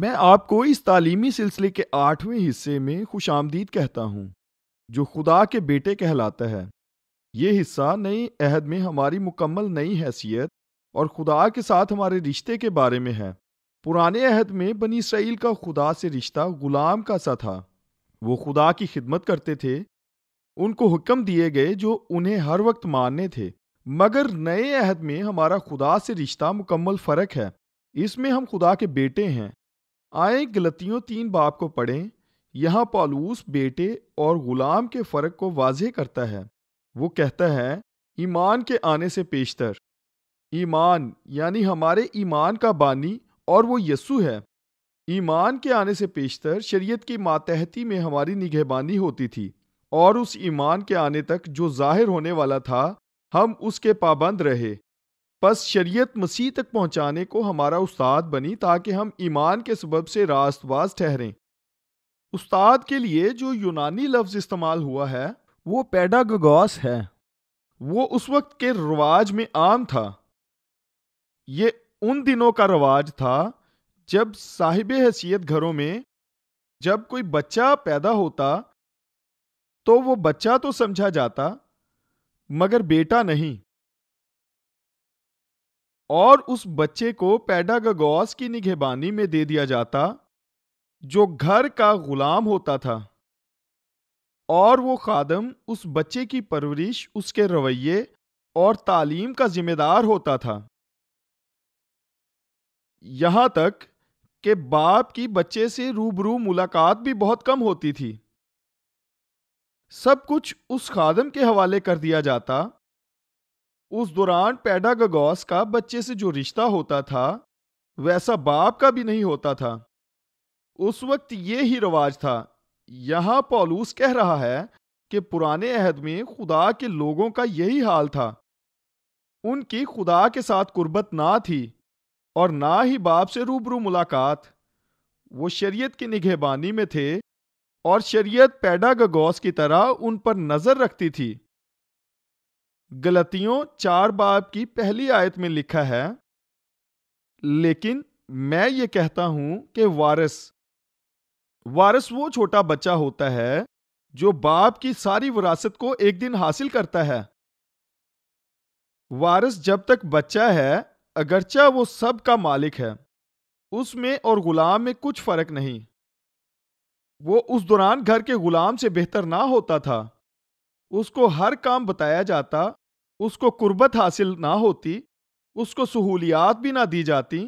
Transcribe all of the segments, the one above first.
میں آپ کو اس تعلیمی سلسلے کے 8ویں حصے میں خوش آمدید کہتا ہوں جو خدا کے بیٹے کہلاتا ہے۔ یہ حصہ نئی عہد میں ہماری مکمل نئی حیثیت اور خدا کے ساتھ ہمارے رشتے کے بارے میں ہے۔ پرانے عہد میں بنی اسرائیل کا خدا سے رشتہ غلام کا سا تھا۔ وہ خدا کی خدمت کرتے تھے، ان کو حکم دیے گئے جو انہیں ہر وقت ماننے تھے۔ مگر نئے عہد میں ہمارا خدا سے رشتہ مکمل فرق ہے۔ اس میں ہم خدا کے بیٹے ہیں۔ آئیں گلتیوں 3 باب کو پڑھیں۔ یہاں پالوس بیٹے اور غلام کے فرق کو واضح کرتا ہے۔ وہ کہتا ہے ایمان کے آنے سے پیشتر۔ ایمان یعنی ہمارے ایمان کا بانی اور وہ یسوع ہے۔ ایمان کے آنے سے پیشتر شریعت کی ماتحتی میں ہماری نگہبانی ہوتی تھی، اور اس ایمان کے آنے تک جو ظاہر ہونے والا تھا ہم اس کے پابند رہے۔ پس شریعت مسیح تک پہنچانے کو ہمارا استاد بنی تاکہ ہم ایمان کے سبب سے راست باز ٹھہریں۔ استاد کے لیے جو یونانی لفظ استعمال ہوا ہے وہ پیڈاگوگوس ہے۔ وہ اس وقت کے رواج میں عام تھا۔ یہ ان دنوں کا رواج تھا جب صاحب حیثیت گھروں میں جب کوئی بچہ پیدا ہوتا تو وہ بچہ تو سمجھا جاتا مگر بیٹا نہیں، اور اس بچے کو پیڈاگوگوس کی نگہبانی میں دے دیا جاتا جو گھر کا غلام ہوتا تھا، اور وہ خادم اس بچے کی پرورش، اس کے رویے اور تعلیم کا ذمہ دار ہوتا تھا، یہاں تک کہ باپ کی بچے سے روبرو ملاقات بھی بہت کم ہوتی تھی۔ سب کچھ اس خادم کے حوالے کر دیا جاتا۔ اس دوران پیڈاگوگوس کا بچے سے جو رشتہ ہوتا تھا ویسا باپ کا بھی نہیں ہوتا تھا۔ اس وقت یہ ہی رواج تھا۔ یہاں پولس کہہ رہا ہے کہ پرانے عہد میں خدا کے لوگوں کا یہی حال تھا۔ ان کی خدا کے ساتھ قربت نہ تھی اور نہ ہی باپ سے روبرو ملاقات۔ وہ شریعت کی نگہبانی میں تھے اور شریعت پیڈاگوگوس کی طرح ان پر نظر رکھتی تھی۔ گلتیوں 4 باب کی پہلی آیت میں لکھا ہے، لیکن میں یہ کہتا ہوں کہ وارث وہ چھوٹا بچہ ہوتا ہے جو باپ کی ساری وراثت کو ایک دن حاصل کرتا ہے۔ وارث جب تک بچہ ہے اگرچہ وہ سب کا مالک ہے، اس میں اور غلام میں کچھ فرق نہیں۔ وہ اس دوران گھر کے غلام سے بہتر نہ ہوتا تھا۔ اس کو ہر کام بتایا جاتا، اس کو قربت حاصل نہ ہوتی، اس کو سہولیات بھی نہ دی جاتی،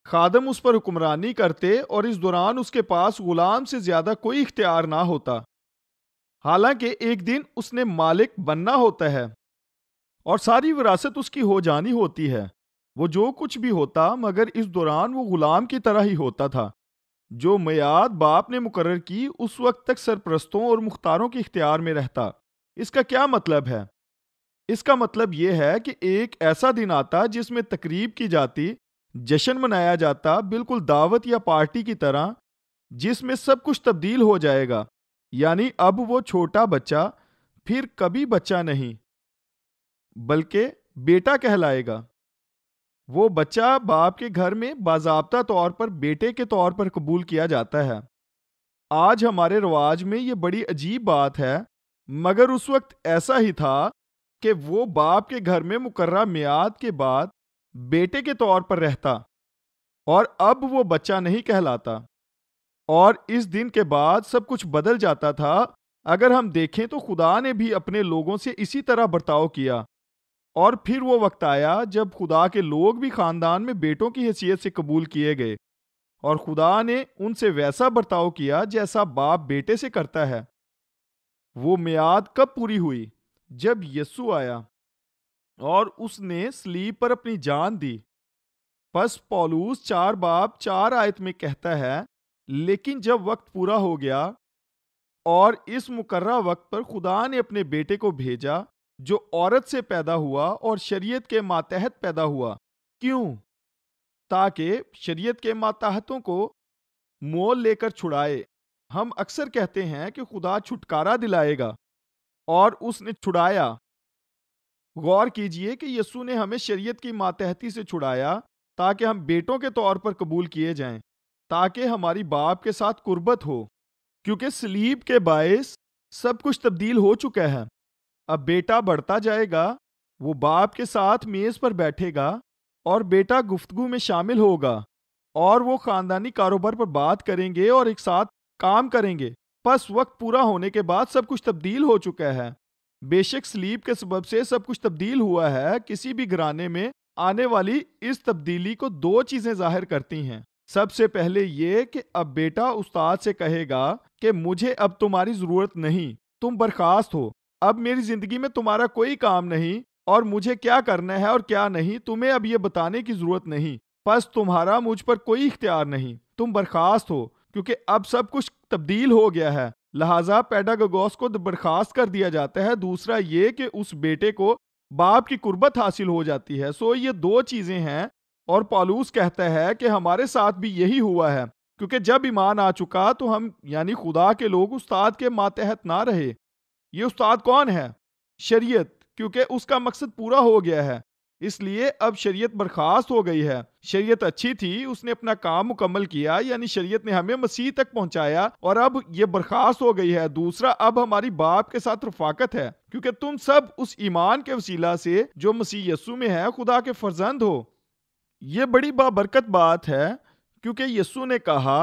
خادم اس پر حکمرانی کرتے اور اس دوران اس کے پاس غلام سے زیادہ کوئی اختیار نہ ہوتا، حالانکہ ایک دن اس نے مالک بننا ہوتا ہے اور ساری وراثت اس کی ہو جانی ہوتی ہے۔ وہ جو کچھ بھی ہوتا مگر اس دوران وہ غلام کی طرح ہی ہوتا تھا۔ جو میعاد باپ نے مقرر کی اس وقت تک سرپرستوں اور مختاروں کے اختیار میں رہتا۔ اس کا کیا مطلب ہے؟ اس کا مطلب یہ ہے کہ ایک ایسا دن آتا جس میں تقریب کی جاتی، جشن منایا جاتا، بالکل دعوت یا پارٹی کی طرح، جس میں سب کچھ تبدیل ہو جائے گا۔ یعنی اب وہ چھوٹا بچہ پھر کبھی بچہ نہیں بلکہ بیٹا کہلائے گا۔ وہ بچہ باپ کے گھر میں باضابطہ طور پر بیٹے کے طور پر قبول کیا جاتا ہے۔ آج ہمارے رواج میں یہ بڑی عجیب بات ہے، مگر اس وقت ایسا ہی تھا کہ وہ باپ کے گھر میں مقررہ میعاد کے بعد بیٹے کے طور پر رہتا، اور اب وہ بچہ نہیں کہلاتا۔ اور اس دن کے بعد سب کچھ بدل جاتا تھا۔ اگر ہم دیکھیں تو خدا نے بھی اپنے لوگوں سے اسی طرح برتاؤ کیا، اور پھر وہ وقت آیا جب خدا کے لوگ بھی خاندان میں بیٹوں کی حیثیت سے قبول کیے گئے، اور خدا نے ان سے ویسا برتاؤ کیا جیسا باپ بیٹے سے کرتا ہے۔ وہ میعاد کب پوری ہوئی؟ جب یسوع آیا اور اس نے صلیب پر اپنی جان دی۔ پس پولس 4 باب 4 آیت میں کہتا ہے، لیکن جب وقت پورا ہو گیا اور اس مقررہ وقت پر خدا نے اپنے بیٹے کو بھیجا جو عورت سے پیدا ہوا اور شریعت کے ماتحت پیدا ہوا۔ کیوں؟ تاکہ شریعت کے ماتحتوں کو مول لے کر چھڑائے۔ ہم اکثر کہتے ہیں کہ خدا چھٹکارا دلائے گا، اور اس نے چھڑایا۔ غور کیجئے کہ یسوع نے ہمیں شریعت کی ماتحتی سے چھڑایا تاکہ ہم بیٹوں کے طور پر قبول کیے جائیں۔ تاکہ ہماری باپ کے ساتھ قربت ہو، کیونکہ صلیب کے باعث سب کچھ تبدیل ہو چکا ہے۔ اب بیٹا بڑھتا جائے گا، وہ باپ کے ساتھ میز پر بیٹھے گا اور بیٹا گفتگو میں شامل ہوگا اور وہ خاندانی کاروبار پر بات کریں گے اور ایک ساتھ کام کریں گے۔ پس وقت پورا ہونے کے بعد سب کچھ تبدیل ہو چکا ہے۔ بے شک صلیب کے سبب سے سب کچھ تبدیل ہوا ہے۔ کسی بھی گھرانے میں آنے والی اس تبدیلی کو دو چیزیں ظاہر کرتی ہیں۔ سب سے پہلے یہ کہ اب بیٹا استاد سے کہے گا کہ مجھے اب تمہاری ضرورت نہیں، تم برخاست ہو، اب میری زندگی میں تمہارا کوئی کام نہیں اور مجھے کیا کرنا ہے اور کیا نہیں تمہیں اب یہ بتانے کی ضرورت نہیں، پس تمہارا مجھ پر کوئی اختیار نہیں، تم برخاست ہو، کیونکہ اب سب کچھ تبدیل ہو گیا ہے۔ لہٰذا پیڈاگوگوس کو برخاست کر دیا جاتا ہے۔ دوسرا یہ کہ اس بیٹے کو باپ کی قربت حاصل ہو جاتی ہے۔ یہ دو چیزیں ہیں، اور پالوس کہتا ہے کہ ہمارے ساتھ بھی یہی ہوا ہے، کیونکہ جب ایمان آ چکا تو ہم یعنی خدا کے لوگ استاد کے ماتحت نہ رہے۔ یہ استاد کون ہے؟ شریعت، کیونکہ اس کا مقصد پورا ہو گیا ہے، اس لیے اب شریعت برخاست ہو گئی ہے۔ شریعت اچھی تھی، اس نے اپنا کام مکمل کیا، یعنی شریعت نے ہمیں مسیح تک پہنچایا، اور اب یہ برخاست ہو گئی ہے۔ دوسرا، اب ہماری باپ کے ساتھ رفاقت ہے، کیونکہ تم سب اس ایمان کے وسیلہ سے جو مسیح یسوع میں ہے خدا کے فرزند ہو۔ یہ بڑی بابرکت بات ہے، کیونکہ یسوع نے کہا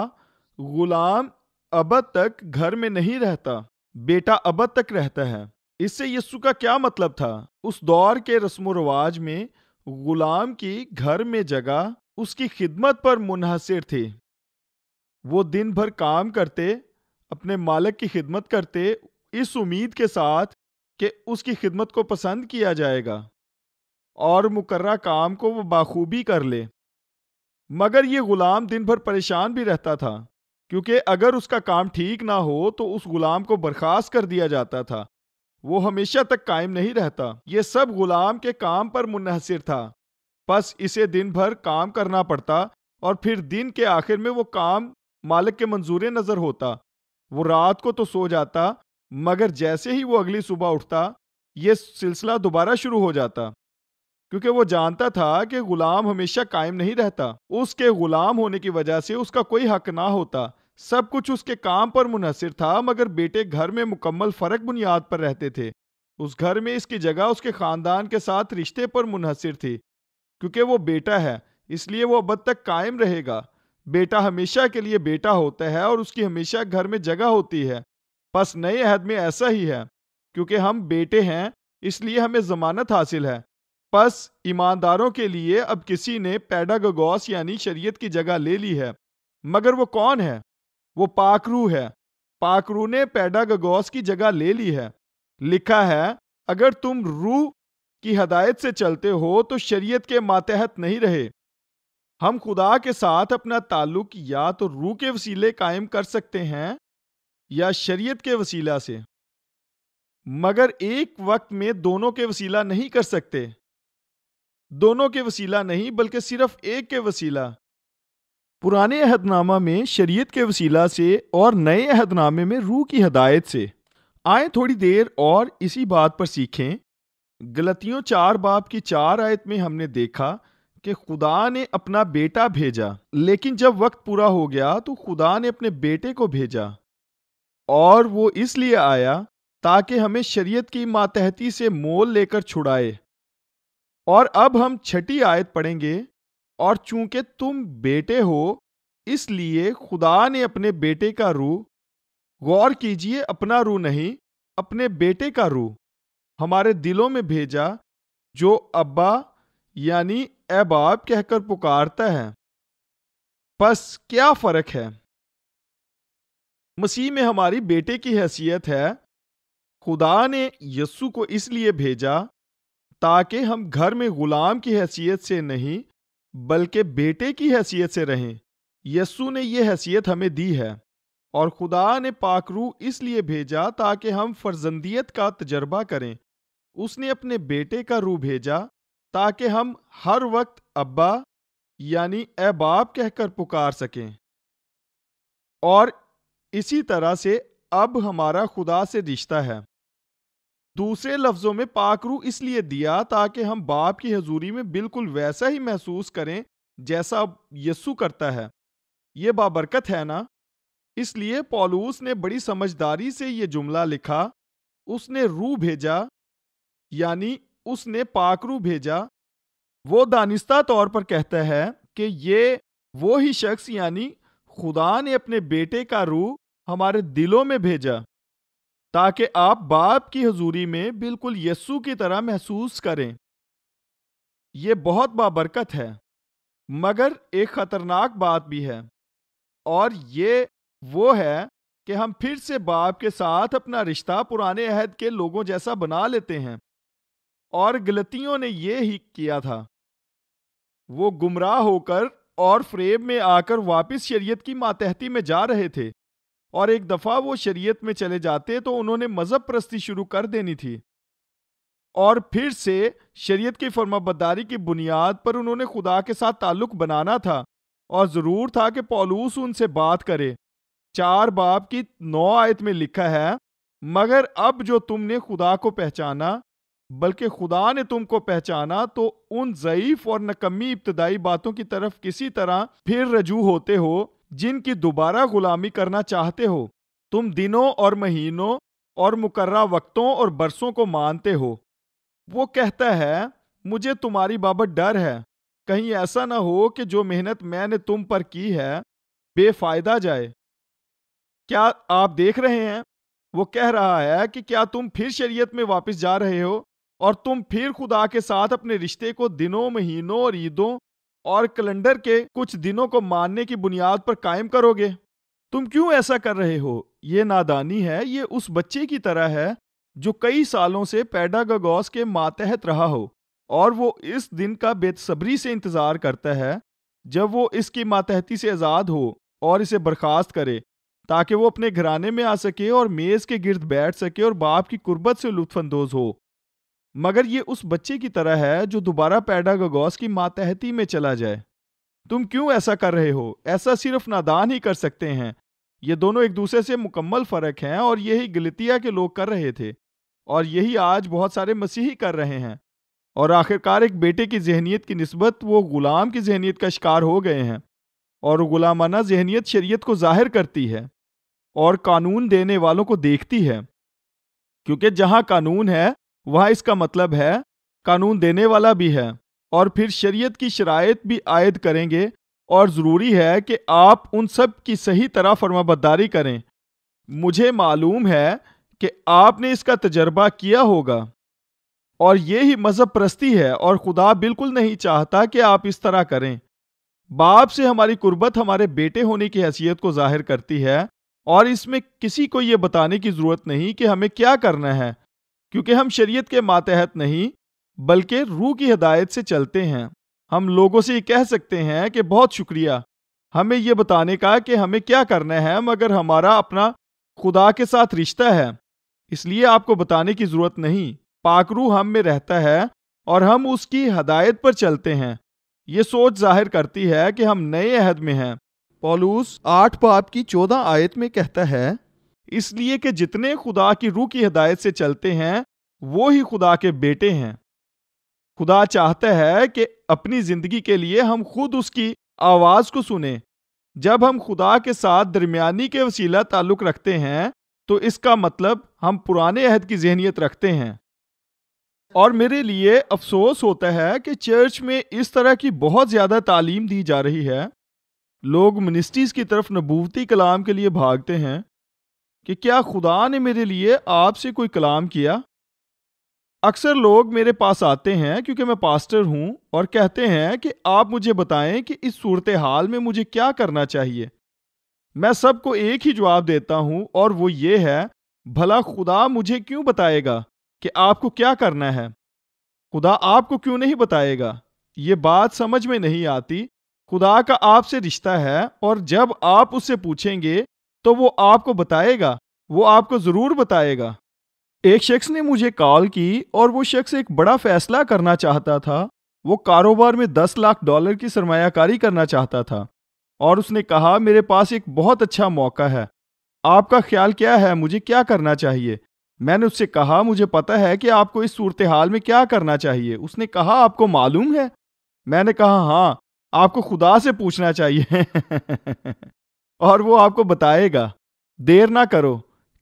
غلام ابد تک گھر میں نہیں رہتا، بیٹا ابد تک رہتا ہے۔ اس سے یسوع کا کیا مطلب تھا؟ اس دور کے رسم و رواج میں غلام کی گھر میں جگہ اس کی خدمت پر منحصر تھی۔ وہ دن بھر کام کرتے، اپنے مالک کی خدمت کرتے، اس امید کے ساتھ کہ اس کی خدمت کو پسند کیا جائے گا اور مقررہ کام کو وہ بخوبی کر لے۔ مگر یہ غلام دن بھر پریشان بھی رہتا تھا، کیونکہ اگر اس کا کام ٹھیک نہ ہو تو اس غلام کو برخاست کر دیا جاتا تھا۔ وہ ہمیشہ تک قائم نہیں رہتا۔ یہ سب غلام کے کام پر منحصر تھا، پس اسے دن بھر کام کرنا پڑتا اور پھر دن کے آخر میں وہ کام مالک کے منظور نظر ہوتا۔ وہ رات کو تو سو جاتا، مگر جیسے ہی وہ اگلی صبح اٹھتا یہ سلسلہ دوبارہ شروع ہو جاتا، کیونکہ وہ جانتا تھا کہ غلام ہمیشہ قائم نہیں رہتا۔ اس کے غلام ہونے کی وجہ سے اس کا کوئی حق نہ ہوتا، سب کچھ اس کے کام پر منحصر تھا۔ مگر بیٹے گھر میں مکمل فرق بنیاد پر رہتے تھے۔ اس گھر میں اس کی جگہ اس کے خاندان کے ساتھ رشتے پر منحصر تھی، کیونکہ وہ بیٹا ہے، اس لیے وہ ابد تک قائم رہے گا۔ بیٹا ہمیشہ کے لیے بیٹا ہوتا ہے اور اس کی ہمیشہ گھر میں جگہ ہوتی ہے۔ پس نئے عہد میں ایسا ہی ہے، کیونکہ ہم بیٹے ہیں اس لیے ہمیں ضمانت حاصل ہے۔ پس ایمانداروں کے لیے اب کسی نے پیڈاگوگوس یعنی شریعت کی جگہ لے لی ہے، مگر وہ کون ہے؟ وہ پاک روح ہے۔ پاک روح نے پیڈاگوگوس کی جگہ لے لی ہے۔ لکھا ہے اگر تم روح کی ہدایت سے چلتے ہو تو شریعت کے ماتحت نہیں رہے۔ ہم خدا کے ساتھ اپنا تعلق یا تو روح کے وسیلے قائم کر سکتے ہیں یا شریعت کے وسیلہ سے، مگر ایک وقت میں دونوں کے وسیلہ نہیں کر سکتے۔ دونوں کے وسیلہ نہیں بلکہ صرف ایک کے وسیلہ۔ پرانے عہد نامہ میں شریعت کے وسیلہ سے اور نئے عہد نامے میں روح کی ہدایت سے۔ آئیں تھوڑی دیر اور اسی بات پر سیکھیں۔ گلتیوں 4 باب کی 4 آیت میں ہم نے دیکھا کہ خدا نے اپنا بیٹا بھیجا، لیکن جب وقت پورا ہو گیا تو خدا نے اپنے بیٹے کو بھیجا، اور وہ اس لیے آیا تاکہ ہمیں شریعت کی ماتحتی سے مول لے کر چھڑائے۔ اور اب ہم 6 آیت پڑھیں گے، اور چونکہ تم بیٹے ہو اس لیے خدا نے اپنے بیٹے کا روح، غور کیجئے اپنا روح نہیں، اپنے بیٹے کا روح ہمارے دلوں میں بھیجا، جو ابا یعنی اے باپ کہہ کر پکارتا ہے۔ پس کیا فرق ہے؟ مسیح میں ہماری بیٹے کی حیثیت ہے۔ خدا نے یسوع کو اس لیے بھیجا تاکہ ہم گھر میں غلام کی حیثیت سے نہیں بلکہ بیٹے کی حیثیت سے رہیں۔ یسوع نے یہ حیثیت ہمیں دی ہے، اور خدا نے پاک روح اس لیے بھیجا تاکہ ہم فرزندیت کا تجربہ کریں۔ اس نے اپنے بیٹے کا روح بھیجا تاکہ ہم ہر وقت ابا یعنی اے باپ کہہ کر پکار سکیں، اور اسی طرح سے اب ہمارا خدا سے رشتہ ہے۔ دوسرے لفظوں میں پاک روح اس لیے دیا تاکہ ہم باپ کی حضوری میں بالکل ویسا ہی محسوس کریں جیسا یسوع کرتا ہے۔ یہ بابرکت ہے نا؟ اس لیے پولوس نے بڑی سمجھداری سے یہ جملہ لکھا، اس نے روح بھیجا، یعنی اس نے پاک روح بھیجا۔ وہ دانستہ طور پر کہتا ہے کہ یہ وہی شخص یعنی خدا نے اپنے بیٹے کا روح ہمارے دلوں میں بھیجا تاکہ آپ باپ کی حضوری میں بالکل یسوع کی طرح محسوس کریں۔ یہ بہت بابرکت ہے، مگر ایک خطرناک بات بھی ہے، اور یہ وہ ہے کہ ہم پھر سے باپ کے ساتھ اپنا رشتہ پرانے عہد کے لوگوں جیسا بنا لیتے ہیں، اور غلطیوں نے یہ ہی کیا تھا۔ وہ گمراہ ہو کر اور فریب میں آ کر واپس شریعت کی ماتحتی میں جا رہے تھے، اور ایک دفعہ وہ شریعت میں چلے جاتے تو انہوں نے مذہب پرستی شروع کر دینی تھی، اور پھر سے شریعت کی فرمانبرداری کی بنیاد پر انہوں نے خدا کے ساتھ تعلق بنانا تھا، اور ضرور تھا کہ پولوس ان سے بات کرے۔ 4 باب کی 9 آیت میں لکھا ہے، مگر اب جو تم نے خدا کو پہچانا بلکہ خدا نے تم کو پہچانا تو ان ضعیف اور نکمی ابتدائی باتوں کی طرف کسی طرح پھر رجوع ہوتے ہو جن کی دوبارہ غلامی کرنا چاہتے ہو۔ تم دنوں اور مہینوں اور مقررہ وقتوں اور برسوں کو مانتے ہو۔ وہ کہتا ہے، مجھے تمہاری بابت ڈر ہے، کہیں ایسا نہ ہو کہ جو محنت میں نے تم پر کی ہے بے فائدہ جائے۔ کیا آپ دیکھ رہے ہیں؟ وہ کہہ رہا ہے کہ کیا تم پھر شریعت میں واپس جا رہے ہو، اور تم پھر خدا کے ساتھ اپنے رشتے کو دنوں، مہینوں اور عیدوں اور کیلنڈر کے کچھ دنوں کو ماننے کی بنیاد پر قائم کرو گے؟ تم کیوں ایسا کر رہے ہو؟ یہ نادانی ہے۔ یہ اس بچے کی طرح ہے جو کئی سالوں سے پیڈاگوگوس کے ماتحت رہا ہو، اور وہ اس دن کا بے صبری سے انتظار کرتا ہے جب وہ اس کی ماتحتی سے آزاد ہو اور اسے برخاست کرے، تاکہ وہ اپنے گھرانے میں آ سکے اور میز کے گرد بیٹھ سکے اور باپ کی قربت سے لطف اندوز ہو۔ مگر یہ اس بچے کی طرح ہے جو دوبارہ پیڈاگوگوس کی ماتحتی میں چلا جائے۔ تم کیوں ایسا کر رہے ہو؟ ایسا صرف نادان ہی کر سکتے ہیں۔ یہ دونوں ایک دوسرے سے مکمل فرق ہیں، اور یہی غلطیہ کے لوگ کر رہے تھے، اور یہی آج بہت سارے مسیحی کر رہے ہیں، اور آخرکار ایک بیٹے کی ذہنیت کی نسبت وہ غلام کی ذہنیت کا شکار ہو گئے ہیں، اور غلامانہ ذہنیت شریعت کو ظاہر کرتی ہے اور قانون دینے والوں کو دیکھتی ہے، کیونکہ جہاں قانون ہے وہاں اس کا مطلب ہے قانون دینے والا بھی ہے، اور پھر شریعت کی شرائط بھی عائد کریں گے، اور ضروری ہے کہ آپ ان سب کی صحیح طرح فرمانبرداری کریں۔ مجھے معلوم ہے کہ آپ نے اس کا تجربہ کیا ہوگا، اور یہی مذہب پرستی ہے، اور خدا بالکل نہیں چاہتا کہ آپ اس طرح کریں۔ باپ سے ہماری قربت ہمارے بیٹے ہونے کی حیثیت کو ظاہر کرتی ہے، اور اس میں کسی کو یہ بتانے کی ضرورت نہیں کہ ہمیں کیا کرنا ہے، کیونکہ ہم شریعت کے ماتحت نہیں بلکہ روح کی ہدایت سے چلتے ہیں۔ ہم لوگوں سے یہ کہہ سکتے ہیں کہ بہت شکریہ ہمیں یہ بتانے کا کہ ہمیں کیا کرنا ہے، مگر ہمارا اپنا خدا کے ساتھ رشتہ ہے، اس لیے آپ کو بتانے کی ضرورت نہیں۔ پاک روح ہم میں رہتا ہے اور ہم اس کی ہدایت پر چلتے ہیں۔ یہ سوچ ظاہر کرتی ہے کہ ہم نئے عہد میں ہیں۔ پولوس 8 باب کی 14 آیت میں کہتا ہے، اس لیے کہ جتنے خدا کی روح کی ہدایت سے چلتے ہیں وہ ہی خدا کے بیٹے ہیں۔ خدا چاہتا ہے کہ اپنی زندگی کے لیے ہم خود اس کی آواز کو سنیں۔ جب ہم خدا کے ساتھ درمیانی کے وسیلہ تعلق رکھتے ہیں تو اس کا مطلب ہم پرانے عہد کی ذہنیت رکھتے ہیں۔ اور میرے لیے افسوس ہوتا ہے کہ چرچ میں اس طرح کی بہت زیادہ تعلیم دی جا رہی ہے۔ لوگ منسٹریز کی طرف نبوتی کلام کے لیے بھاگتے ہیں کہ کیا خدا نے میرے لیے آپ سے کوئی کلام کیا؟ اکثر لوگ میرے پاس آتے ہیں کیونکہ میں پاسٹر ہوں اور کہتے ہیں کہ آپ مجھے بتائیں کہ اس صورتحال میں مجھے کیا کرنا چاہیے۔ میں سب کو ایک ہی جواب دیتا ہوں، اور وہ یہ ہے، بھلا خدا مجھے کیوں بتائے گا کہ آپ کو کیا کرنا ہے؟ خدا آپ کو کیوں نہیں بتائے گا؟ یہ بات سمجھ میں نہیں آتی۔ خدا کا آپ سے رشتہ ہے، اور جب آپ اس سے پوچھیں گے تو وہ آپ کو بتائے گا، وہ آپ کو ضرور بتائے گا۔ ایک شخص نے مجھے کال کی، اور وہ شخص ایک بڑا فیصلہ کرنا چاہتا تھا۔ وہ کاروبار میں $10 لاکھ کی سرمایہ کاری کرنا چاہتا تھا، اور اس نے کہا میرے پاس ایک بہت اچھا موقع ہے، آپ کا خیال کیا ہے، مجھے کیا کرنا چاہیے؟ میں نے اس سے کہا مجھے پتا ہے کہ آپ کو اس صورتحال میں کیا کرنا چاہیے۔ اس نے کہا آپ کو معلوم ہے؟ میں نے کہا ہاں۔ آپ کو خدا سے پوچھنا چاہیے اور وہ آپ کو بتائے گا۔ دیر نہ کرو،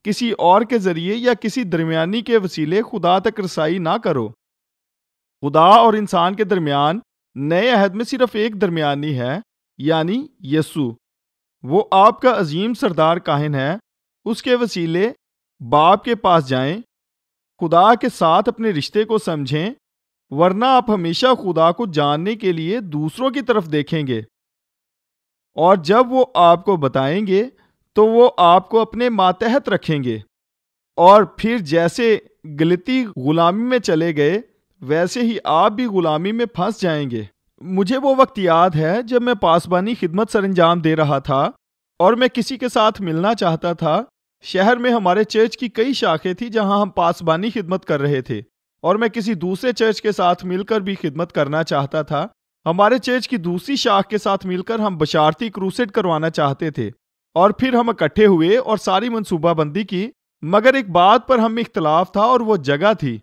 کسی اور کے ذریعے یا کسی درمیانی کے وسیلے خدا تک رسائی نہ کرو۔ خدا اور انسان کے درمیان نئے عہد میں صرف ایک درمیانی ہے، یعنی یسوع۔ وہ آپ کا عظیم سردار کاہن ہے۔ اس کے وسیلے باپ کے پاس جائیں، خدا کے ساتھ اپنے رشتے کو سمجھیں، ورنہ آپ ہمیشہ خدا کو جاننے کے لیے دوسروں کی طرف دیکھیں گے، اور جب وہ آپ کو بتائیں گے تو وہ آپ کو اپنے ماتحت رکھیں گے، اور پھر جیسے گلتی غلامی میں چلے گئے ویسے ہی آپ بھی غلامی میں پھنس جائیں گے۔ مجھے وہ وقت یاد ہے جب میں پاسبانی خدمت سر انجام دے رہا تھا اور میں کسی کے ساتھ ملنا چاہتا تھا۔ شہر میں ہمارے چرچ کی کئی شاخیں تھیں جہاں ہم پاسبانی خدمت کر رہے تھے، اور میں کسی دوسرے چرچ کے ساتھ مل کر بھی خدمت کرنا چاہتا تھا۔ ہمارے چرچ کی دوسری شاخ کے ساتھ مل کر ہم بشارتی کروسیڈ کروانا چاہتے تھے، اور پھر ہم اکٹھے ہوئے اور ساری منصوبہ بندی کی، مگر ایک بات پر ہم میں اختلاف تھا، اور وہ جگہ تھی۔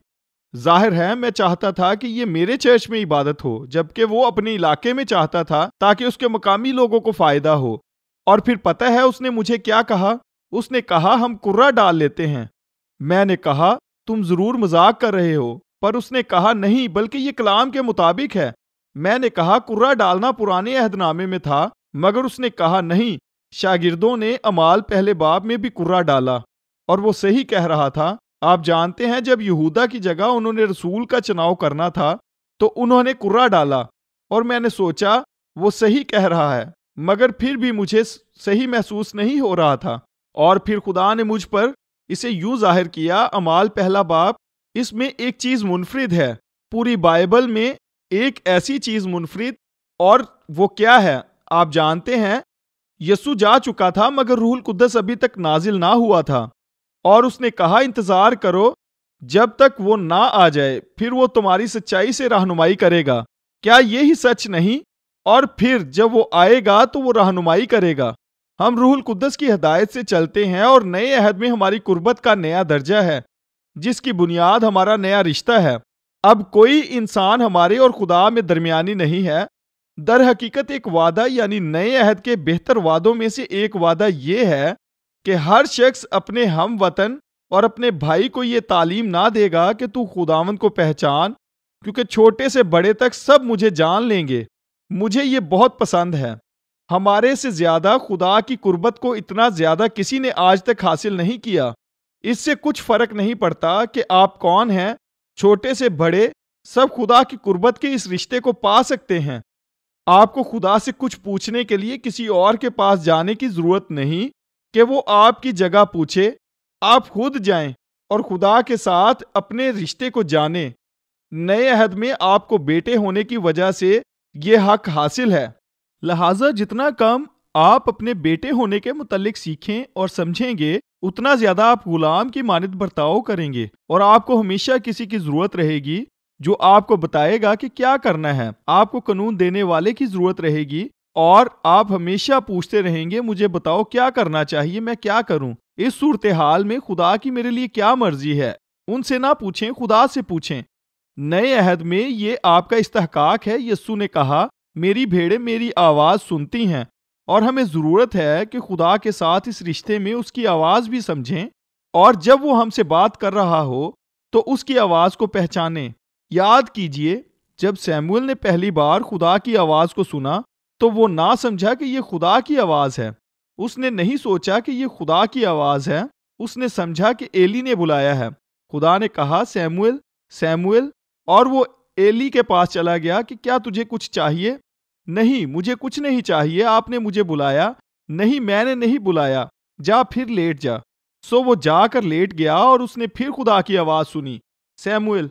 ظاہر ہے میں چاہتا تھا کہ یہ میرے چرچ میں عبادت ہو، جبکہ وہ اپنے علاقے میں چاہتا تھا تاکہ اس کے مقامی لوگوں کو فائدہ ہو۔ اور پھر پتہ ہے اس نے مجھے کیا کہا؟ اس نے کہا ہم کرہ ڈال لیتے ہیں۔ میں نے کہا تم ضرور مذاق کر رہے ہو، پر اس نے کہا نہیں، بلکہ یہ کلام کے مطابق ہے۔ میں نے کہا کرہ ڈالنا پرانے عہد نامے میں تھا، مگر اس نے کہا نہیں، شاگردوں نے اعمال پہلے باب میں بھی کرہ ڈالا، اور وہ صحیح کہہ رہا تھا۔ آپ جانتے ہیں جب یہودا کی جگہ انہوں نے رسول کا چناؤ کرنا تھا تو انہوں نے کرہ ڈالا، اور میں نے سوچا وہ صحیح کہہ رہا ہے، مگر پھر بھی مجھے صحیح محسوس نہیں ہو رہا تھا۔ اور پھر خدا نے مجھ پر اسے یوں ظاہر کیا، اعمال پہلا باب، اس میں ایک چیز منفرد ہے، پوری بائبل میں ایک ایسی چیز منفرد، اور وہ کیا ہے؟ آپ جانتے ہیں یسوع جا چکا تھا مگر روح القدس ابھی تک نازل نہ ہوا تھا، اور اس نے کہا انتظار کرو جب تک وہ نہ آ جائے، پھر وہ تمہاری سچائی سے رہنمائی کرے گا۔ کیا یہی سچ نہیں؟ اور پھر جب وہ آئے گا تو وہ رہنمائی کرے گا۔ ہم روح القدس کی ہدایت سے چلتے ہیں، اور نئے عہد میں ہماری قربت کا نیا درجہ ہے، جس کی بنیاد ہمارا نیا رشتہ ہے۔ اب کوئی انسان ہمارے اور خدا میں درمیانی نہیں ہے۔ در حقیقت ایک وعدہ، یعنی نئے عہد کے بہتر وعدوں میں سے ایک وعدہ یہ ہے کہ ہر شخص اپنے ہم وطن اور اپنے بھائی کو یہ تعلیم نہ دے گا کہ تو خداوند کو پہچان، کیونکہ چھوٹے سے بڑے تک سب مجھے جان لیں گے۔ مجھے یہ بہت پسند ہے۔ ہمارے سے زیادہ خدا کی قربت کو اتنا زیادہ کسی نے آج تک حاصل نہیں کیا۔ اس سے کچھ فرق نہیں پڑتا کہ آپ کون ہیں، چھوٹے سے بڑے سب خدا کی قربت کے اس رشتے کو پا سکتے ہیں۔ آپ کو خدا سے کچھ پوچھنے کے لیے کسی اور کے پاس جانے کی ضرورت نہیں کہ وہ آپ کی جگہ پوچھے۔ آپ خود جائیں اور خدا کے ساتھ اپنے رشتے کو جانیں۔ نئے عہد میں آپ کو بیٹے ہونے کی وجہ سے یہ حق حاصل ہے، لہٰذا جتنا کم آپ اپنے بیٹے ہونے کے متعلق سیکھیں اور سمجھیں گے، اتنا زیادہ آپ غلام کی مانند برتاؤ کریں گے، اور آپ کو ہمیشہ کسی کی ضرورت رہے گی جو آپ کو بتائے گا کہ کیا کرنا ہے۔ آپ کو قانون دینے والے کی ضرورت رہے گی، اور آپ ہمیشہ پوچھتے رہیں گے مجھے بتاؤ کیا کرنا چاہیے، میں کیا کروں، اس صورتحال میں خدا کی میرے لیے کیا مرضی ہے۔ ان سے نہ پوچھیں، خدا سے پوچھیں۔ نئے عہد میں یہ آپ کا استحقاق ہے۔ یسوع نے کہا میری بھیڑیں میری آواز سنتی ہیں، اور ہمیں ضرورت ہے کہ خدا کے ساتھ اس رشتے میں اس کی آواز بھی سمجھیں، اور جب وہ ہم سے بات کر رہا ہو تو اس کی آواز کو پہچانیں۔ یاد کیجئے جب سیموئل نے پہلی بار خدا کی آواز کو سنا تو وہ نہ سمجھا کہ یہ خدا کی آواز ہے۔ اس نے نہیں سوچا کہ یہ خدا کی آواز ہے، اس نے سمجھا کہ ایلی نے بلایا ہے۔ خدا نے کہا سیموئل سیموئل، اور وہ ایلی کے پاس چلا گیا کہ کیا تجھے کچھ چاہیے؟ نہیں، مجھے کچھ نہیں چاہیے، آپ نے مجھے بلایا؟ نہیں، میں نے نہیں بلایا، جا پھر لیٹ جا۔ سو وہ جا کر لیٹ گیا، اور اس نے پھر خدا کی آواز سنی، سیموئل،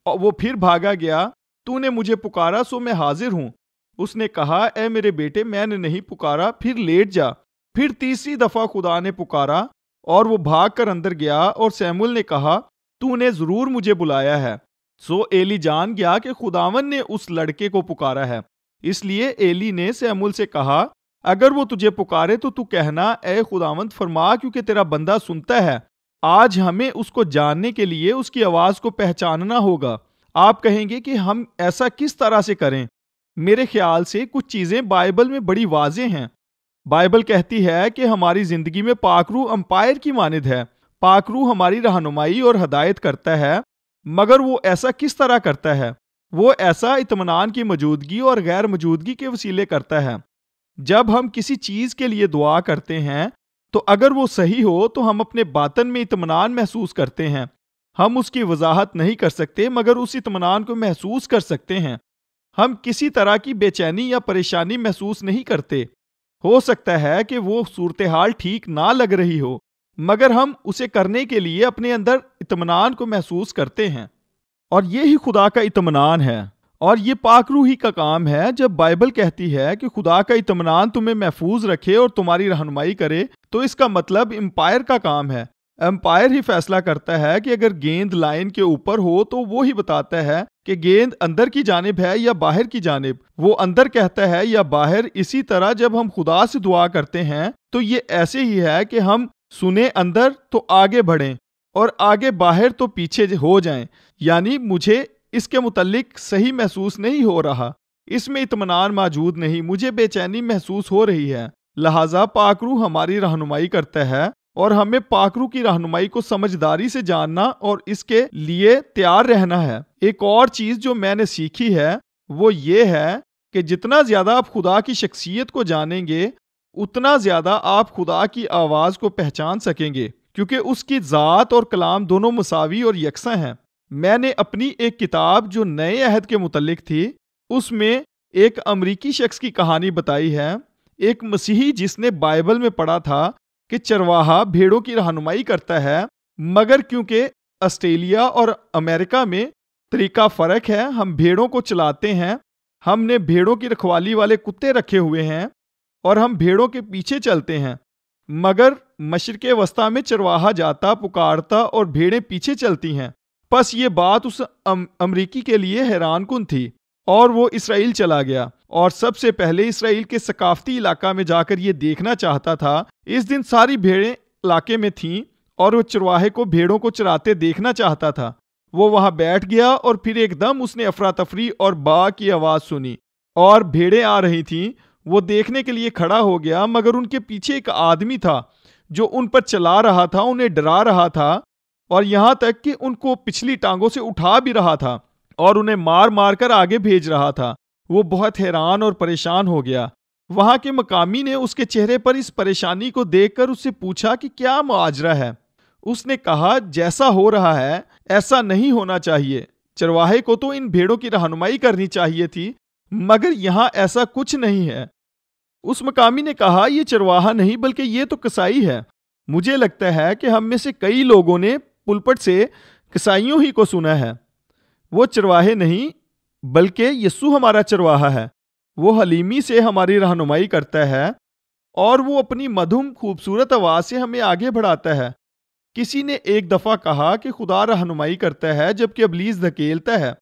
اور وہ پھر بھاگا گیا، تو نے مجھے پکارا سو میں حاضر ہوں۔ اس نے کہا اے میرے بیٹے، میں نے نہیں پکارا، پھر لیٹ جا۔ پھر تیسری دفعہ خدا نے پکارا، اور وہ بھاگ کر اندر گیا، اور سیموئل نے کہا تو نے ضرور مجھے بلایا ہے۔ سو ایلی جان گیا کہ خداوند نے اس لڑکے کو پکارا ہے۔ اس لیے ایلی نے سیموئل سے کہا اگر وہ تجھے پکارے تو کہنا اے خداوند فرما، کیونکہ تیرا بندہ سنتا ہے۔ آج ہمیں اس کو جاننے کے لیے اس کی آواز کو پہچاننا ہوگا۔ آپ کہیں گے کہ ہم ایسا کس طرح سے کریں؟ میرے خیال سے کچھ چیزیں بائبل میں بڑی واضح ہیں۔ بائبل کہتی ہے کہ ہماری زندگی میں پاک روح امپائر کی مانند ہے۔ پاک روح ہماری رہنمائی اور ہدایت کرتا ہے، مگر وہ ایسا کس طرح کرتا ہے؟ وہ ایسا اطمینان کی موجودگی اور غیر موجودگی کے وسیلے کرتا ہے۔ جب ہم کسی چیز کے لیے دعا کرتے ہیں تو اگر وہ صحیح ہو تو ہم اپنے باطن میں اطمینان محسوس کرتے ہیں۔ ہم اس کی وضاحت نہیں کر سکتے مگر اس اطمینان کو محسوس کر سکتے ہیں۔ ہم کسی طرح کی بے چینی یا پریشانی محسوس نہیں کرتے۔ ہو سکتا ہے کہ وہ صورتحال ٹھیک نہ لگ رہی ہو، مگر ہم اسے کرنے کے لیے اپنے اندر اطمینان کو محسوس کرتے ہیں، اور یہی خدا کا اطمینان ہے، اور یہ پاک روح ہی کا کام ہے۔ جب بائبل کہتی ہے کہ خدا کا اطمینان تمہیں محفوظ رکھے اور تمہاری رہنمائی کرے، تو اس کا مطلب امپائر کا کام ہے۔ امپائر ہی فیصلہ کرتا ہے کہ اگر گیند لائن کے اوپر ہو تو وہ ہی بتاتا ہے کہ گیند اندر کی جانب ہے یا باہر کی جانب، وہ اندر کہتا ہے یا باہر۔ اسی طرح جب ہم خدا سے دعا کرتے ہیں تو یہ ایسے ہی ہے کہ ہم سنیں اندر تو آگے بڑھیں، اور آگے باہر تو پیچھے ہو جائیں۔ یعنی مجھے اس کے متعلق صحیح محسوس نہیں ہو رہا، اس میں اطمینان موجود نہیں، مجھے بے چینی محسوس ہو رہی ہے۔ لہٰذا پاک روح ہماری رہنمائی کرتا ہے، اور ہمیں پاک روح کی رہنمائی کو سمجھداری سے جاننا اور اس کے لیے تیار رہنا ہے۔ ایک اور چیز جو میں نے سیکھی ہے وہ یہ ہے کہ جتنا زیادہ آپ خدا کی شخصیت کو جانیں گے اتنا زیادہ آپ خدا کی آواز کو پہچان سکیں گے، کیونکہ اس کی ذات اور کلام دونوں مساوی اور یکساں ہیں۔ میں نے اپنی ایک کتاب جو نئے عہد کے متعلق تھی، اس میں ایک امریکی شخص کی کہانی بتائی ہے، ایک مسیحی جس نے بائبل میں پڑھا تھا کہ چرواہا بھیڑوں کی رہنمائی کرتا ہے، مگر کیونکہ آسٹریلیا اور امریکہ میں طریقہ فرق ہے، ہم بھیڑوں کو چلاتے ہیں، ہم نے بھیڑوں کی رکھوالی والے کتے رکھے ہوئے ہیں اور ہم بھیڑوں کے پیچھے چلتے ہیں، مگر مشرق وسطی میں چرواہا جاتا پکارتا اور بھیڑیں پیچھے چلتی ہیں۔ پس یہ بات اس امریکی کے لیے حیران کن تھی، اور وہ اسرائیل چلا گیا اور سب سے پہلے اسرائیل کے ثقافتی علاقہ میں جا کر یہ دیکھنا چاہتا تھا۔ اس دن ساری بھیڑیں علاقے میں تھیں اور وہ چرواہے کو بھیڑوں کو چراتے دیکھنا چاہتا تھا۔ وہ وہاں بیٹھ گیا اور پھر ایک دم اس نے افراتفری اور با کی آواز سنی اور بھیڑیں آ رہی تھیں۔ وہ دیکھنے کے لیے کھڑا ہو گیا، مگر ان کے پیچھے ایک آدمی تھا جو ان پر چلا رہا تھا، انہیں ڈرا رہا تھا، اور یہاں تک کہ ان کو پچھلی ٹانگوں سے اٹھا بھی رہا تھا اور انہیں مار مار کر آگے بھیج رہا تھا۔ وہ بہت حیران اور پریشان ہو گیا۔ وہاں کے مقامی نے اس کے چہرے پر اس پریشانی کو دیکھ کر اس سے پوچھا کہ کیا ماجرا ہے۔ اس نے کہا، جیسا ہو رہا ہے ایسا نہیں ہونا چاہیے، چرواہے کو تو ان بھیڑوں کی رہنمائی کرنی چاہیے تھی، مگر یہاں ایسا کچھ نہیں ہے۔ اس مقامی نے کہا، یہ چرواہا نہیں بلکہ یہ تو کسائی ہے۔ مجھے لگتا ہے کہ ہم میں سے کئی لوگوں نے پلپٹ سے کسائیوں ہی کو سنا ہے۔ وہ چرواہے نہیں بلکہ یسوع ہمارا چرواہا ہے۔ وہ حلیمی سے ہماری رہنمائی کرتا ہے اور وہ اپنی مدھم خوبصورت آواز سے ہمیں آگے بڑھاتا ہے۔ کسی نے ایک دفعہ کہا کہ خدا رہنمائی کرتا ہے جبکہ ابلیس دھکیلتا ہے۔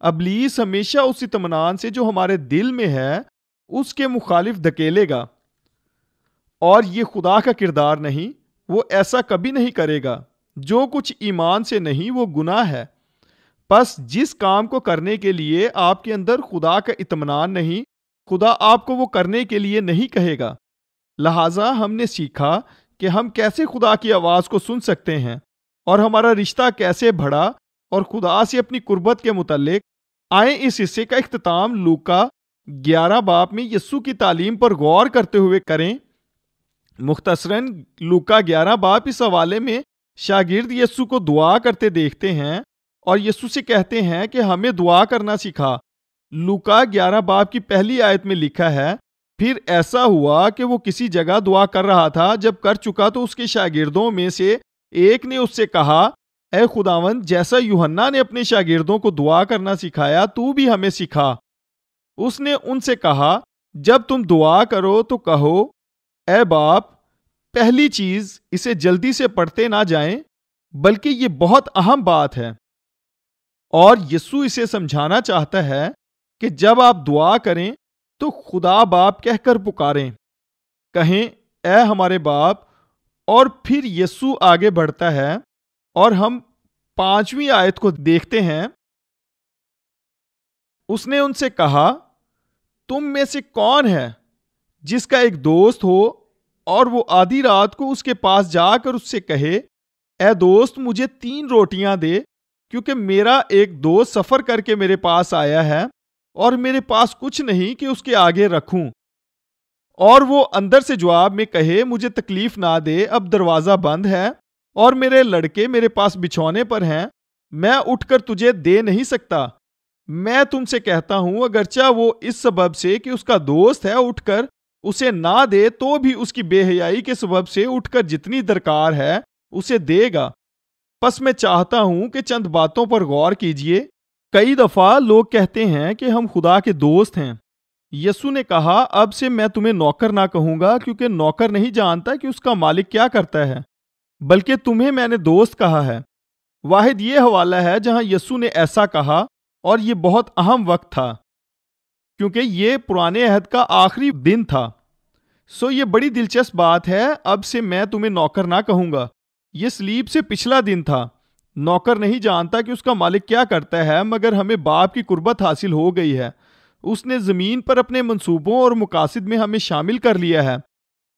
ابلیس ہمیشہ اس اطمینان سے جو ہمارے دل میں ہے اس کے مخالف دھکیلے گا، اور یہ خدا کا کردار نہیں، وہ ایسا کبھی نہیں کرے گا۔ جو کچھ ایمان سے نہیں وہ گناہ ہے۔ پس جس کام کو کرنے کے لیے آپ کے اندر خدا کا اطمینان نہیں، خدا آپ کو وہ کرنے کے لیے نہیں کہے گا۔ لہٰذا ہم نے سیکھا کہ ہم کیسے خدا کی آواز کو سن سکتے ہیں اور ہمارا رشتہ کیسے بڑھا، اور خدا سے اپنی قربت کے متعلق آئیں اس حصے کا اختتام لوکا 11 باب میں یسوع کی تعلیم پر غور کرتے ہوئے کریں۔ مختصراً لوکا 11 باب اس حوالے میں شاگرد یسوع کو دعا کرتے دیکھتے ہیں اور یسوع سے کہتے ہیں کہ ہمیں دعا کرنا سکھا۔ لوکا 11 باب کی پہلی آیت میں لکھا ہے، پھر ایسا ہوا کہ وہ کسی جگہ دعا کر رہا تھا، جب کر چکا تو اس کے شاگردوں میں سے ایک نے اس سے کہا، اے خداوند، جیسا یوحنا نے اپنے شاگردوں کو دعا کرنا سکھایا تو بھی ہمیں سکھا۔ اس نے ان سے کہا، جب تم دعا کرو تو کہو، اے باپ، پہلی چیز اسے جلدی سے پڑھتے نہ جائیں، بلکہ یہ بہت اہم بات ہے۔ اور یسوع اسے سمجھانا چاہتا ہے کہ جب آپ دعا کریں تو خدا باپ کہہ کر پکاریں، کہیں اے ہمارے باپ۔ اور پھر یسوع آگے بڑھتا ہے اور ہم 5ویں آیت کو دیکھتے ہیں۔ اس نے ان سے کہا، تم میں سے کون ہے جس کا ایک دوست ہو اور وہ آدھی رات کو اس کے پاس جا کر اس سے کہے اے دوست مجھے 3 روٹیاں دے کیونکہ میرا ایک دوست سفر کر کے میرے پاس آیا ہے اور میرے پاس کچھ نہیں کہ اس کے آگے رکھوں، اور وہ اندر سے جواب میں کہے مجھے تکلیف نہ دے، اب دروازہ بند ہے اور میرے لڑکے میرے پاس بچھونے پر ہیں، میں اٹھ کر تجھے دے نہیں سکتا۔ میں تم سے کہتا ہوں اگرچہ وہ اس سبب سے کہ اس کا دوست ہے اٹھ کر اسے نہ دے تو بھی اس کی بے حیائی کے سبب سے اٹھ کر جتنی درکار ہے اسے دے گا۔ پس میں چاہتا ہوں کہ چند باتوں پر غور کیجئے۔ کئی دفعہ لوگ کہتے ہیں کہ ہم خدا کے دوست ہیں۔ یسوع نے کہا اب سے میں تمہیں نوکر نہ کہوں گا کیونکہ نوکر نہیں جانتا کہ اس کا مالک کیا کرتا ہے، بلکہ تمہیں میں نے دوست کہا ہے۔ واحد یہ حوالہ ہے جہاں یسوع نے ایسا کہا، اور یہ بہت اہم وقت تھا کیونکہ یہ پرانے عہد کا آخری دن تھا۔ یہ بڑی دلچسپ بات ہے، اب سے میں تمہیں نوکر نہ کہوں گا۔ یہ صلیب سے پچھلا دن تھا۔ نوکر نہیں جانتا کہ اس کا مالک کیا کرتا ہے، مگر ہمیں باپ کی قربت حاصل ہو گئی ہے۔ اس نے زمین پر اپنے منصوبوں اور مقاصد میں ہمیں شامل کر لیا ہے۔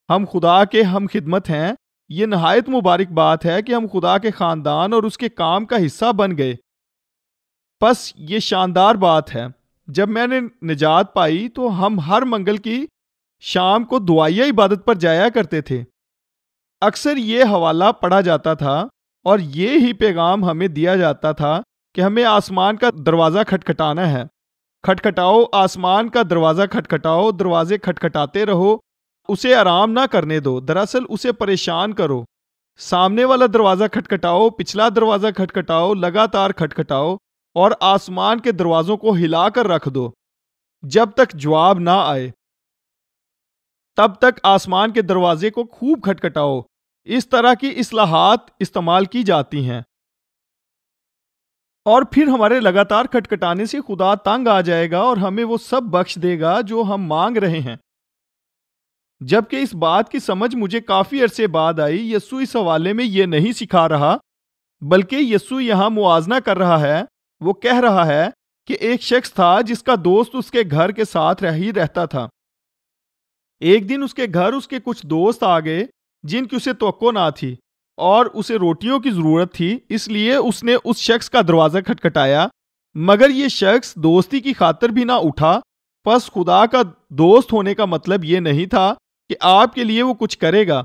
ہم خدا کے ہم خدمت ہیں۔ یہ نہایت مبارک بات ہے کہ ہم خدا کے خاندان اور اس کے کام کا حصہ بن گئے۔ پس یہ شاندار بات ہے، جب میں نے نجات پائی تو ہم ہر منگل کی شام کو دعائیہ عبادت پر جایا کرتے تھے۔ اکثر یہ حوالہ پڑھا جاتا تھا اور یہ ہی پیغام ہمیں دیا جاتا تھا کہ ہمیں آسمان کا دروازہ کھٹکھٹانا ہے۔ کھٹکھٹاؤ، آسمان کا دروازہ کھٹکھٹاؤ، دروازے کھٹکھٹاتے رہو، اسے آرام نہ کرنے دو، دراصل اسے پریشان کرو۔ سامنے والا دروازہ کھٹکھٹاؤ، پچھلا دروازہ کھٹکھٹاؤ، لگاتار کھٹکھٹاؤ اور آسمان کے دروازوں کو ہلا کر رکھ دو جب تک جواب نہ آئے۔ تب تک آسمان کے دروازے کو خوب کھٹکھٹاؤ۔ اس طرح کی اصلاحات استعمال کی جاتی ہیں، اور پھر ہمارے لگاتار کھٹکھٹانے سے خدا تنگ آ جائے گا اور ہمیں وہ سب بخش دے گا جو ہم مانگ رہے ہیں۔ جبکہ اس بات کی سمجھ مجھے کافی عرصے بعد آئی، یسوع اس حوالے میں یہ نہیں سکھا رہا، بلکہ یسوع یہاں موازنہ کر رہا ہے۔ وہ کہہ رہا ہے کہ ایک شخص تھا جس کا دوست اس کے گھر کے ساتھ ہی رہتا تھا۔ ایک دن اس کے گھر اس کے کچھ دوست آ گئے جن کی اسے توقع نہ تھی، اور اسے روٹیوں کی ضرورت تھی، اس لیے اس نے اس شخص کا دروازہ کھٹکھٹایا، مگر یہ شخص دوستی کی خاطر بھی نہ اٹھا۔ پس خدا کا دوست ہونے کا مطلب یہ نہیں تھا کہ آپ کے لیے وہ کچھ کرے گا۔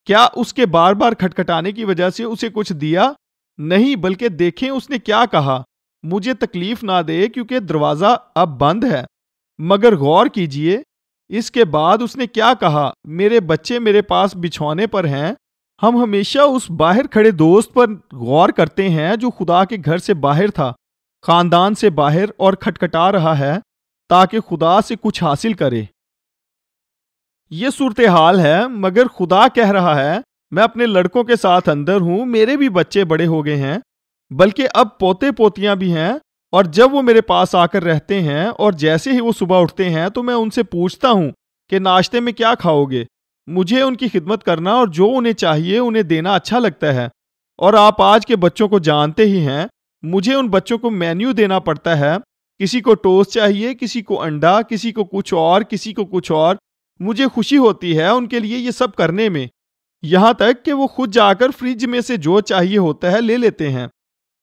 کیا اس کے بار بار کھٹکھٹانے کی وجہ سے اسے کچھ دیا؟ نہیں، بلکہ دیکھیں اس نے کیا کہا، مجھے تکلیف نہ دے کیونکہ دروازہ اب بند ہے۔ مگر غور کیجئے اس کے بعد اس نے کیا کہا، میرے بچے میرے پاس بچھونے پر ہیں۔ ہم ہمیشہ اس باہر کھڑے دوست پر غور کرتے ہیں جو خدا کے گھر سے باہر تھا، خاندان سے باہر، اور کھٹکھٹا رہا ہے تاکہ خدا سے کچھ حاصل کرے۔ یہ صورتحال ہے، مگر خدا کہہ رہا ہے میں اپنے لڑکوں کے ساتھ اندر ہوں، میرے بھی بچے بڑے ہو گئے ہیں، بلکہ اب پوتے پوتیاں بھی ہیں، اور جب وہ میرے پاس آ کر رہتے ہیں اور جیسے ہی وہ صبح اٹھتے ہیں تو میں ان سے پوچھتا ہوں کہ ناشتے میں کیا کھاؤ گے۔ مجھے ان کی خدمت کرنا اور جو انہیں چاہیے انہیں دینا اچھا لگتا ہے، اور آپ آج کے بچوں کو جانتے ہی ہیں، مجھے ان بچوں کو مینیو دینا پڑتا ہے، کسی کو ٹوسٹ چاہیے، کسی کو انڈا، کسی کو کچھ اور، کسی کو کچھ اور۔ مجھے خوشی ہوتی ہے ان کے لیے یہ سب کرنے میں، یہاں تک کہ وہ خود جا کر فریج میں سے جو چاہیے ہوتا ہے لے لیتے ہیں۔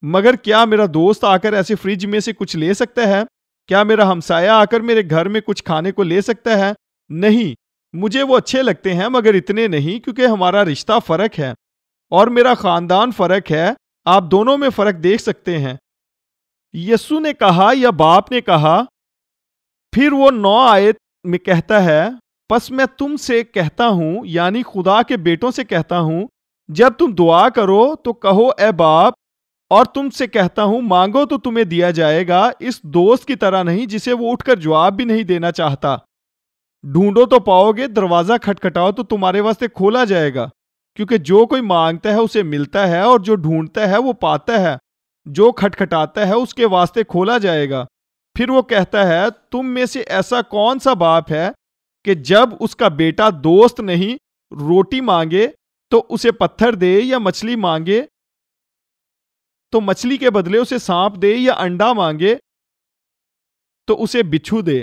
مگر کیا میرا دوست آ کر ایسے فریج میں سے کچھ لے سکتا ہے؟ کیا میرا ہمسایہ آ کر میرے گھر میں کچھ کھانے کو لے سکتا ہے؟ نہیں، مجھے وہ اچھے لگتے ہیں مگر اتنے نہیں، کیونکہ ہمارا رشتہ فرق ہے اور میرا خاندان فرق ہے۔ آپ دونوں میں فرق دیکھ سکتے ہیں۔ یسوع نے کہا یا باپ نے کہا، پھر وہ 9 آیت میں کہتا ہے، پس میں تم سے کہتا ہوں، یعنی خدا کے بیٹوں سے کہتا ہوں، جب تم دعا کرو تو کہو اے باپ، اور تم سے کہتا ہوں مانگو تو تمہیں دیا جائے گا، اس دوست کی طرح نہیں جسے وہ اٹھ کر جواب بھی نہیں دینا چاہتا۔ ڈھونڈو تو پاؤ گے، دروازہ کھٹکھٹاؤ تو تمہارے واسطے کھولا جائے گا، کیونکہ جو کوئی مانگتا ہے اسے ملتا ہے، اور جو ڈھونڈتا ہے وہ پاتا ہے، جو کھٹکھٹاتا ہے اس کے واسطے کھولا جائے گا۔ پھر وہ کہتا ہے، تم میں سے ایسا کون سا باپ ہے کہ جب اس کا بیٹا دوست نہیں روٹی مانگے تو اسے پتھر دے، یا مچھلی مانگے تو مچھلی کے بدلے اسے سانپ دے، یا انڈا مانگے تو اسے بچھو دے؟